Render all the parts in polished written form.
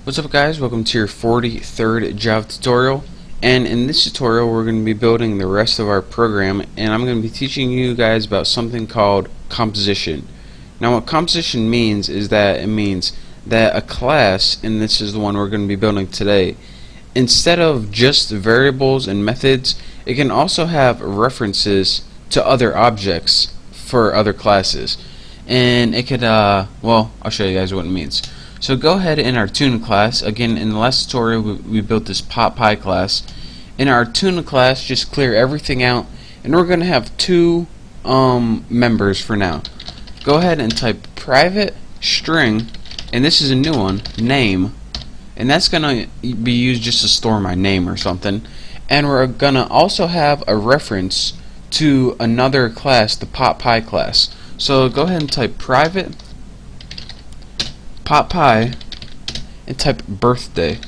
What's up guys, welcome to your 43rd Java tutorial, and in this tutorial we're going to be building the rest of our program, and I'm going to be teaching you guys about something called composition. Now what composition means is that it means that a class, and this is the one we're going to be building today, instead of just variables and methods, it can also have references to other objects for other classes. And it could, well, I'll show you guys what it means. So go ahead in our Tuna class. Again, in the last tutorial we built this PotPy class. In our Tuna class, just clear everything out, and we're going to have two members for now. Go ahead and type private string, and this is a new one, name, and that's going to be used just to store my name or something. And we're going to also have a reference to another class, the PotPy class. So go ahead and type private PotPy and type birthday,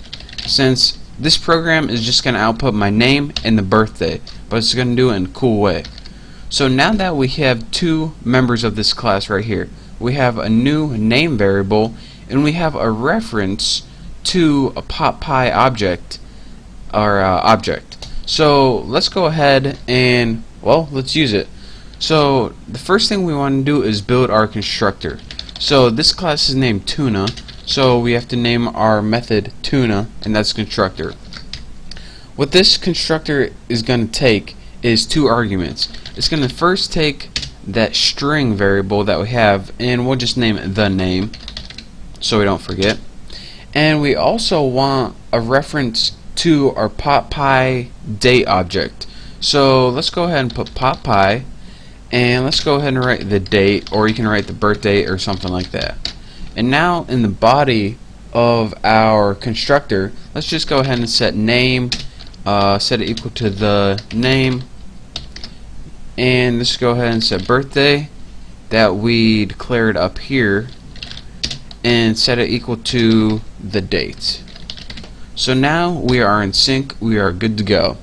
since this program is just going to output my name and the birthday, but it's going to do it in a cool way. So now that we have two members of this class right here, we have a new name variable and we have a reference to a PotPy object or object. So let's go ahead and, well, let's use it. So the first thing we want to do is build our constructor. So this class is named Tuna, so we have to name our method Tuna, and that's constructor. What this constructor is going to take is two arguments. It's going to first take that string variable that we have, and we'll just name it the name so we don't forget. And we also want a reference to our PotPy date object. So let's go ahead and put PotPy, and let's go ahead and write the date, or you can write the birth date or something like that. And now in the body of our constructor, let's just go ahead and set name, set it equal to the name, and let's go ahead and set birthday that we declared up here, and set it equal to the date. So now we are in sync, we are good to go.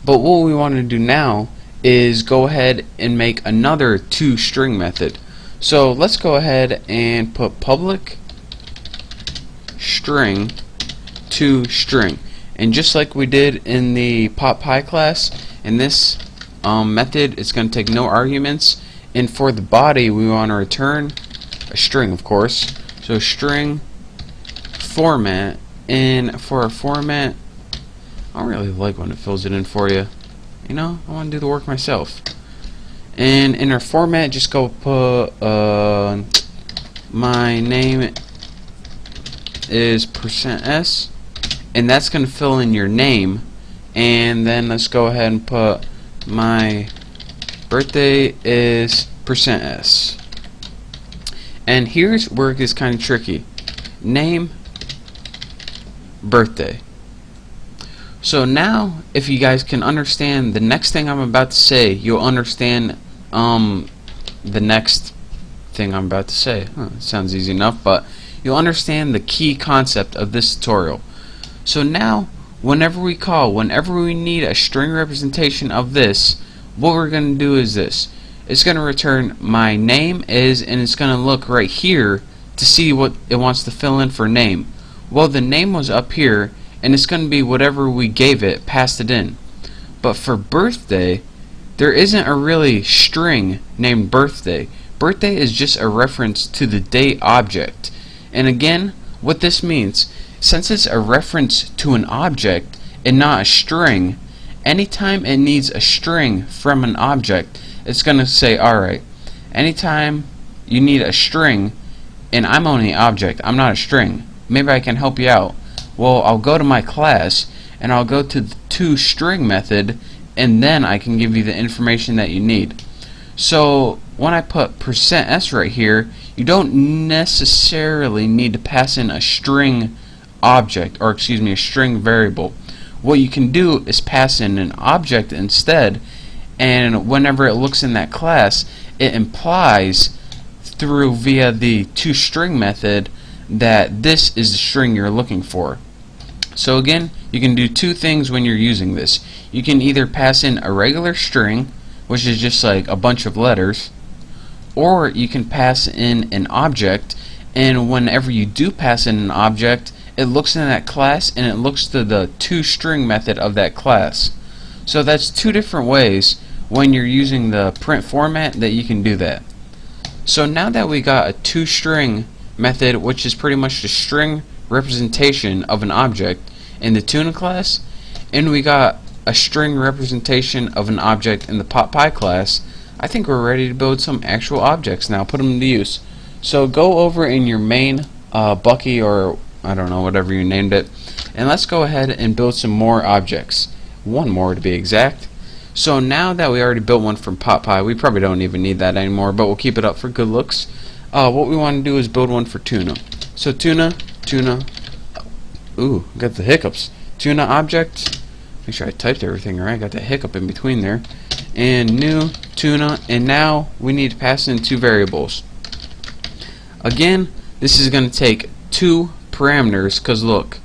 But what we want to do now is go ahead and make another toString method. So let's go ahead and put public string toString, and just like we did in the PotPy class, in this method it's going to take no arguments, and for the body we want to return a string, of course. So string format, and for a format, I don't really like when it fills it in for you. You know, I want to do the work myself. And in our format, just go put my name is %s, and that's going to fill in your name. And then let's go ahead and put my birthday is %s. And here's where it gets kind of tricky. Name, birthday. So now, if you guys can understand the next thing I'm about to say, you'll understand the next thing I'm about to say. It sounds easy enough, but you'll understand the key concept of this tutorial. So now, whenever we need a string representation of this, what we're going to do is this. It's going to return my name is, and it's going to look right here to see what it wants to fill in for name. Well, the name was up here, and it's going to be whatever we gave it, passed it in. But for birthday, there isn't a really string named birthday. Birthday is just a reference to the date object. And again, what this means, since it's a reference to an object and not a string, anytime it needs a string from an object, it's going to say, alright, anytime you need a string, and I'm only an object, I'm not a string, maybe I can help you out. Well, I'll go to my class and I'll go to the toString method, and then I can give you the information that you need. So when I put %s right here, you don't necessarily need to pass in a string object, or excuse me, a string variable. What you can do is pass in an object instead, and whenever it looks in that class, it implies via the toString method that this is the string you're looking for. So again, you can do two things when you're using this. You can either pass in a regular string, which is just like a bunch of letters, or you can pass in an object, and whenever you do pass in an object, it looks in that class and it looks to the toString method of that class. So that's two different ways when you're using the print format that you can do that. So now that we got a toString method, which is pretty much the string representation of an object in the Tuna class, and we got a string representation of an object in the PotPy class, I think we're ready to build some actual objects now, put them into use. So go over in your main Bucky, or I don't know, whatever you named it, and let's go ahead and build some more objects. One more to be exact. So now that we already built one from PotPy, we probably don't even need that anymore, but we'll keep it up for good looks. What we want to do is build one for Tuna. So Tuna, ooh, got the hiccups. Tuna object, make sure I typed everything right, got the hiccup in between there. And new Tuna, and now we need to pass in two variables. Again, this is going to take two parameters, because look,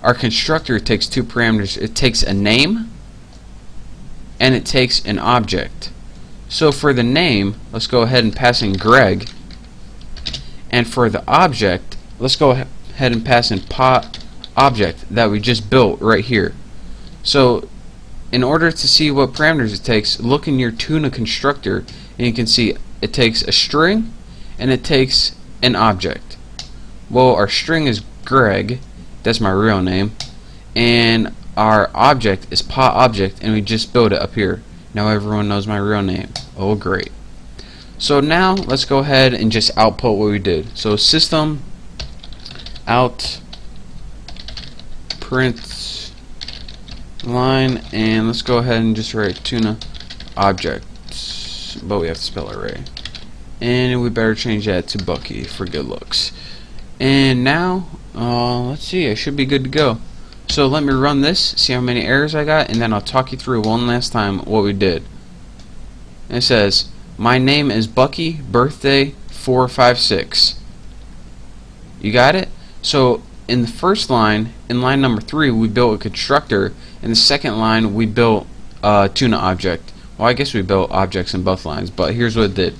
our constructor takes two parameters. It takes a name and it takes an object. So for the name, let's go ahead and pass in Greg, and for the object, let's go ahead and pass in pot object that we just built right here. So in order to see what parameters it takes, look in your Tuna constructor and you can see it takes a string and it takes an object. Well, our string is Greg, that's my real name, and our object is pot object, and we just built it up here. Now everyone knows my real name. Oh great. So now let's go ahead and just output what we did. So system out print line, and let's go ahead and just write Tuna object, but we have to spell it right, and we better change that to Bucky for good looks. And now let's see, I should be good to go. So let me run this, see how many errors I got, and then I'll talk you through one last time what we did. And it says my name is Bucky, birthday 456. You got it? So in the first line, in line number 3, we built a constructor. In the second line, we built a Tuna object. Well, I guess we built objects in both lines, but here's what it did.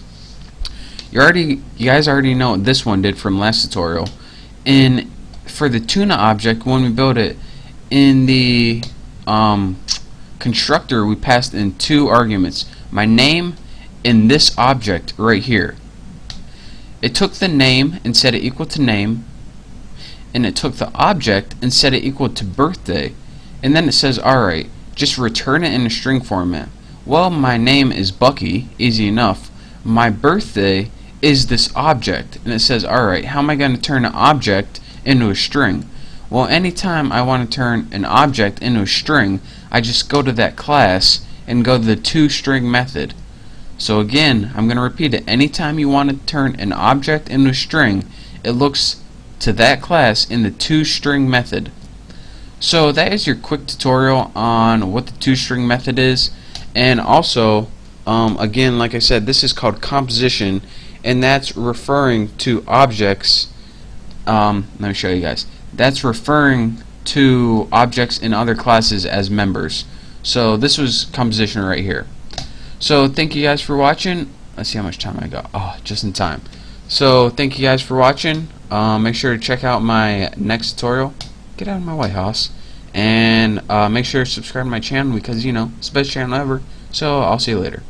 You guys already know what this one did from last tutorial. For the Tuna object, when we built it in the constructor, we passed in two arguments: my name and this object right here. It took the name and set it equal to name, and it took the object and set it equal to birthday, and then it says, alright, just return it in a string format. Well, my name is Bucky, easy enough. My birthday is this object, and it says, alright, how am I going to turn an object into a string? Well, anytime I want to turn an object into a string, I just go to that class and go to the toString method. So again, I'm going to repeat it. Anytime you want to turn an object into a string, it looks to that class in the toString method. So that is your quick tutorial on what the toString method is. And also, again, like I said, this is called composition, and that's referring to objects. Let me show you guys. That's referring to objects in other classes as members. So this was composition right here. So thank you guys for watching. Let's see how much time I got. Oh, just in time. So thank you guys for watching. Make sure to check out my next tutorial. Get out of my White House. And make sure to subscribe to my channel, because, you know, it's the best channel ever. So I'll see you later.